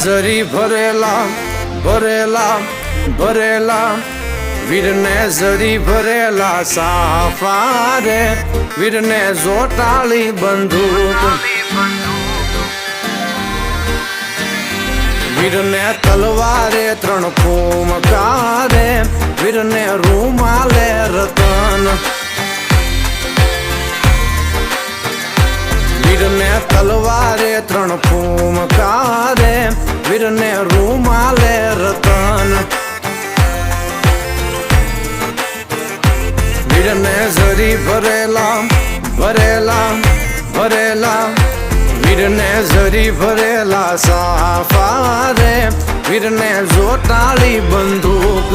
ઝરી ભરેલા ભરેલા ભરેલા વીરને ઝરી ભરેલા સાફા રે વીરને જોટાળી બંદૂક વીરને તલવારે 3 ફૂમકારે વીરને રૂમાલે રતન વીરને તલવારે 3 ફૂમકારે વીરને રૂમાલે રતન વીરને ઝરી ભરેલા ભરેલા ભરેલા વીરને ઝરી ભરેલા સાફા રે વીરને જોટાળી બંદૂક